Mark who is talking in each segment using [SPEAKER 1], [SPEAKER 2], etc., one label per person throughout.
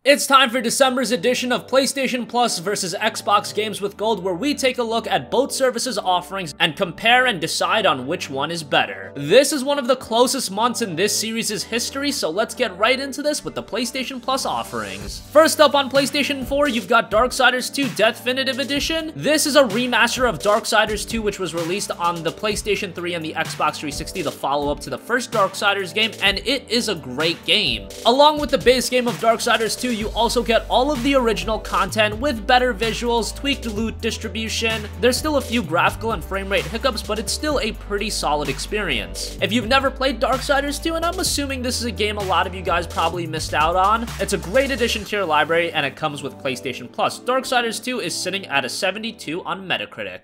[SPEAKER 1] It's time for December's edition of PlayStation Plus versus Xbox Games with Gold, where we take a look at both services' offerings and compare and decide on which one is better. This is one of the closest months in this series' history, so let's get right into this with the PlayStation Plus offerings. First up on PlayStation 4, you've got Darksiders II Definitive Edition. This is a remaster of Darksiders II, which was released on the PlayStation 3 and the Xbox 360, the follow-up to the first Darksiders game, and it is a great game. Along with the base game of Darksiders II, you also get all of the original content with better visuals, tweaked loot distribution. There's still a few graphical and frame rate hiccups, but it's still a pretty solid experience. If you've never played Darksiders 2, and I'm assuming this is a game a lot of you guys probably missed out on, it's a great addition to your library and it comes with PlayStation Plus. Darksiders 2 is sitting at a 72 on Metacritic.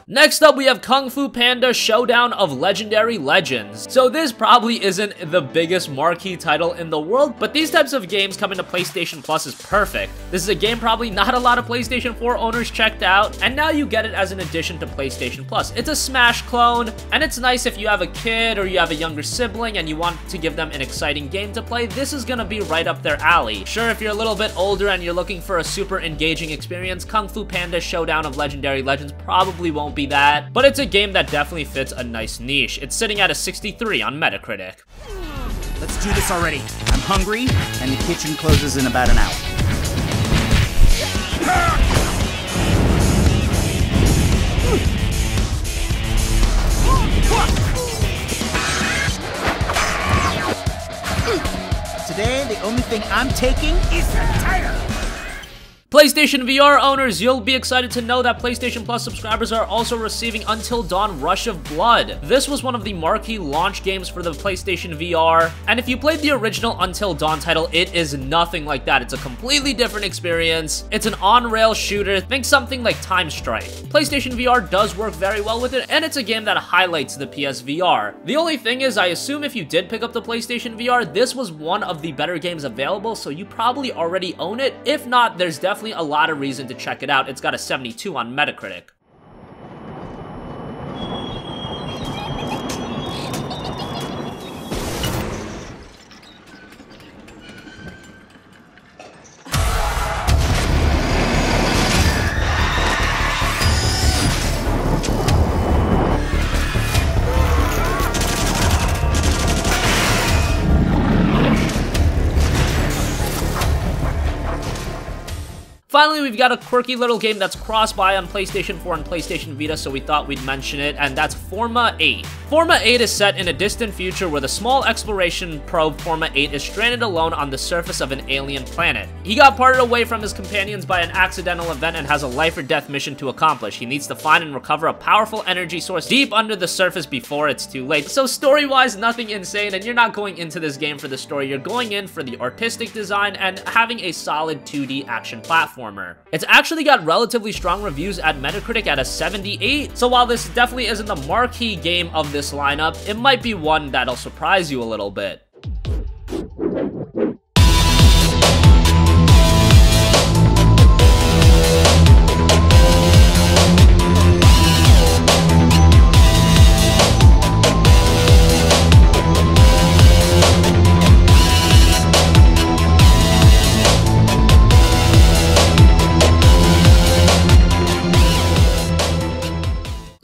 [SPEAKER 1] Next up, we have Kung Fu Panda Showdown of Legendary Legends. So this probably isn't the biggest marquee title in the world, but these types of games coming to PlayStation Plus is perfect. This is a game probably not a lot of PlayStation 4 owners checked out, and now you get it as an addition to PlayStation Plus. It's a Smash clone, and it's nice if you have a kid or you have a younger sibling and you want to give them an exciting game to play. This is gonna be right up their alley. Sure, if you're a little bit older and you're looking for a super engaging experience, Kung Fu Panda Showdown of Legendary Legends probably won't be that, but it's a game that definitely fits a nice niche. It's sitting at a 63 on Metacritic.
[SPEAKER 2] Let's do this already. I'm hungry, and the kitchen closes in about an hour. Today, the only thing I'm taking is the tire.
[SPEAKER 1] PlayStation VR owners, you'll be excited to know that PlayStation Plus subscribers are also receiving Until Dawn Rush of Blood. This was one of the marquee launch games for the PlayStation VR, and if you played the original Until Dawn title, it is nothing like that. It's a completely different experience. It's an on-rail shooter. Think something like Time Strike. PlayStation VR does work very well with it, and it's a game that highlights the PSVR. The only thing is, I assume if you did pick up the PlayStation VR, this was one of the better games available, so you probably already own it. If not, there's definitely a lot of reason to check it out. It's got a 72 on Metacritic. Finally, we've got a quirky little game that's cross-buy on PlayStation 4 and PlayStation Vita, so we thought we'd mention it, and that's Forma 8. Forma 8 is set in a distant future where the small exploration probe Forma 8 is stranded alone on the surface of an alien planet. He got parted away from his companions by an accidental event and has a life-or-death mission to accomplish. He needs to find and recover a powerful energy source deep under the surface before it's too late. So story-wise, nothing insane, and you're not going into this game for the story. You're going in for the artistic design and having a solid 2D action platform. It's actually got relatively strong reviews at Metacritic at a 78, so while this definitely isn't the marquee game of this lineup, it might be one that'll surprise you a little bit.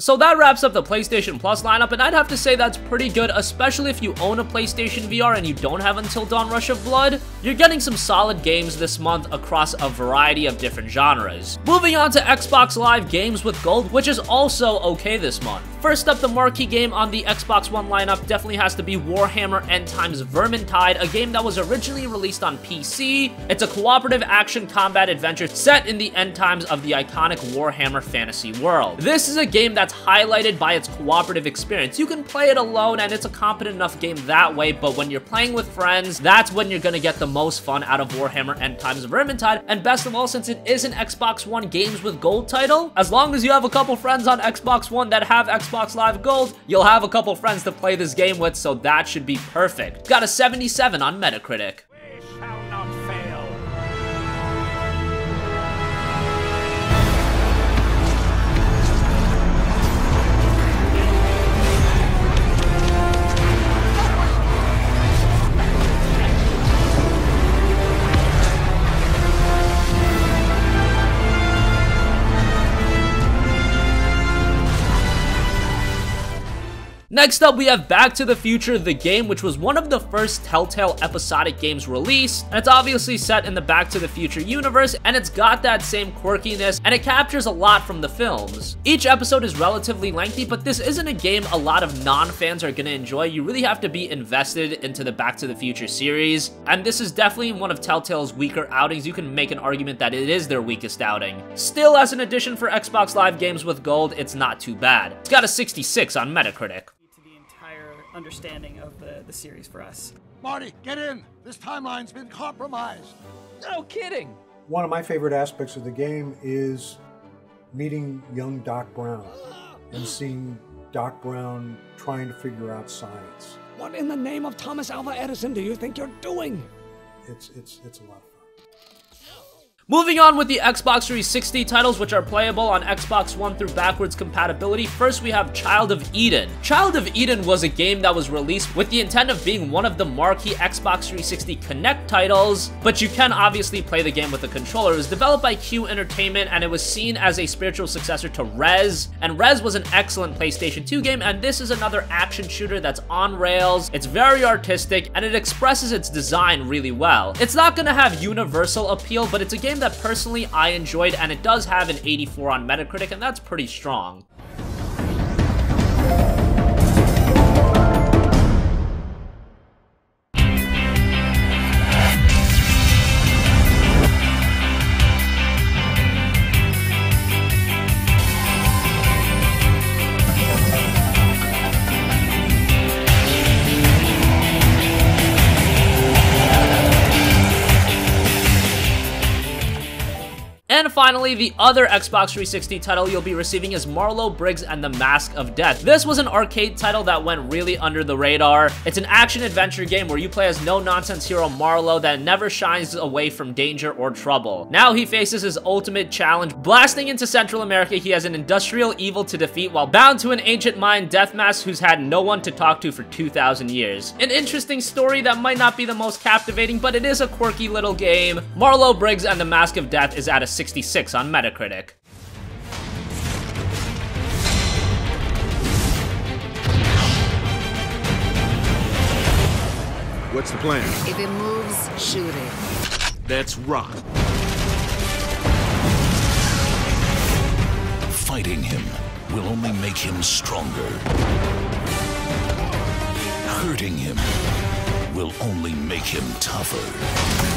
[SPEAKER 1] So that wraps up the PlayStation Plus lineup, and I'd have to say that's pretty good, especially if you own a PlayStation VR and you don't have Until Dawn Rush of Blood. You're getting some solid games this month across a variety of different genres. Moving on to Xbox Live Games with Gold, which is also okay this month. First up, the marquee game on the Xbox One lineup definitely has to be Warhammer End Times Vermintide, a game that was originally released on PC. It's a cooperative action combat adventure set in the end times of the iconic Warhammer fantasy world. This is a game that's highlighted by its cooperative experience. You can play it alone and it's a competent enough game that way, but when you're playing with friends, that's when you're gonna get the most fun out of Warhammer End Times Vermintide. And best of all, since it is an Xbox One Games with Gold title, as long as you have a couple friends on Xbox One that have Xbox Live Gold, you'll have a couple friends to play this game with, so that should be perfect. Got a 77 on Metacritic.
[SPEAKER 3] We shall not fail.
[SPEAKER 1] Next up, we have Back to the Future, the game, which was one of the first Telltale episodic games released, and it's obviously set in the Back to the Future universe, and it's got that same quirkiness, and it captures a lot from the films. Each episode is relatively lengthy, but this isn't a game a lot of non-fans are gonna enjoy. You really have to be invested into the Back to the Future series, and this is definitely one of Telltale's weaker outings. You can make an argument that it is their weakest outing. Still, as an addition for Xbox Live Games with Gold, it's not too bad. It's got a 66 on Metacritic.
[SPEAKER 4] Understanding of the series for us.
[SPEAKER 5] Marty, get in! This timeline's been compromised!
[SPEAKER 3] No kidding!
[SPEAKER 6] One of my favorite aspects of the game is meeting young Doc Brown and seeing Doc Brown trying to figure out science.
[SPEAKER 3] What in the name of Thomas Alva Edison do you think you're doing?
[SPEAKER 6] It's a lot of fun.
[SPEAKER 1] Moving on with the Xbox 360 titles, which are playable on Xbox One through backwards compatibility. First, we have Child of Eden. Child of Eden was a game that was released with the intent of being one of the marquee Xbox 360 Connect titles, but you can obviously play the game with a controller. It was developed by Q Entertainment, and it was seen as a spiritual successor to Rez, and Rez was an excellent PlayStation 2 game, and this is another action shooter that's on rails. It's very artistic, and it expresses its design really well. It's not gonna have universal appeal, but it's a game that personally I enjoyed, and it does have an 84 on Metacritic, and that's pretty strong. And finally, the other Xbox 360 title you'll be receiving is Marlow, Briggs, and the Mask of Death. This was an arcade title that went really under the radar. It's an action-adventure game where you play as no-nonsense hero Marlow that never shies away from danger or trouble. Now he faces his ultimate challenge. Blasting into Central America, he has an industrial evil to defeat while bound to an ancient Mayan death mask who's had no one to talk to for 2,000 years. An interesting story that might not be the most captivating, but it is a quirky little game. Marlow, Briggs, and the Mask of Death is at a 66 on Metacritic.
[SPEAKER 7] What's the plan?
[SPEAKER 8] If it moves, shoot it.
[SPEAKER 7] That's rock.
[SPEAKER 9] Fighting him will only make him stronger. Hurting him will only make him tougher.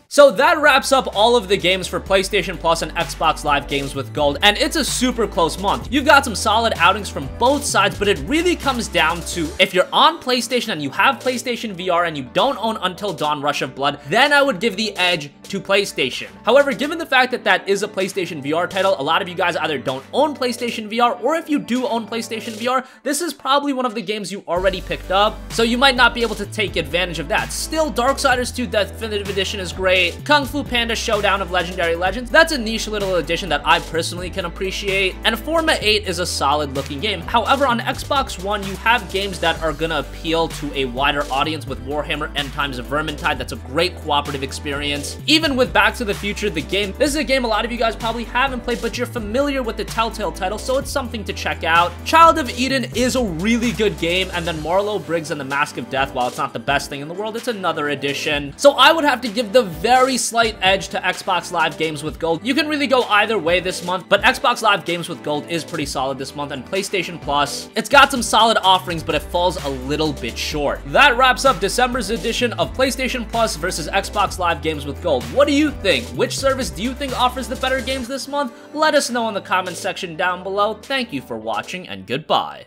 [SPEAKER 1] So that wraps up all of the games for PlayStation Plus and Xbox Live Games with Gold, and it's a super close month. You've got some solid outings from both sides, but it really comes down to if you're on PlayStation and you have PlayStation VR and you don't own Until Dawn Rush of Blood, then I would give the edge to PlayStation. However, given the fact that that is a PlayStation VR title, a lot of you guys either don't own PlayStation VR, or if you do own PlayStation VR, this is probably one of the games you already picked up, so you might not be able to take advantage of that. Still, Darksiders II Definitive Edition is great. Kung Fu Panda Showdown of Legendary Legends, that's a niche little edition that I personally can appreciate, and Forma 8 is a solid looking game. However, on Xbox One, you have games that are gonna appeal to a wider audience with Warhammer End Times of Vermintide. That's a great cooperative experience. Even with Back to the Future, the game, this is a game a lot of you guys probably haven't played, but you're familiar with the Telltale title, so it's something to check out. Child of Eden is a really good game, and then Marlow, Briggs, and the Mask of Death, while it's not the best thing in the world, it's another edition. So I would have to give the very very slight edge to Xbox Live Games with Gold. You can really go either way this month, but Xbox Live Games with Gold is pretty solid this month, and PlayStation Plus, it's got some solid offerings, but it falls a little bit short. That wraps up December's edition of PlayStation Plus versus Xbox Live Games with Gold. What do you think? Which service do you think offers the better games this month? Let us know in the comment section down below. Thank you for watching, and goodbye.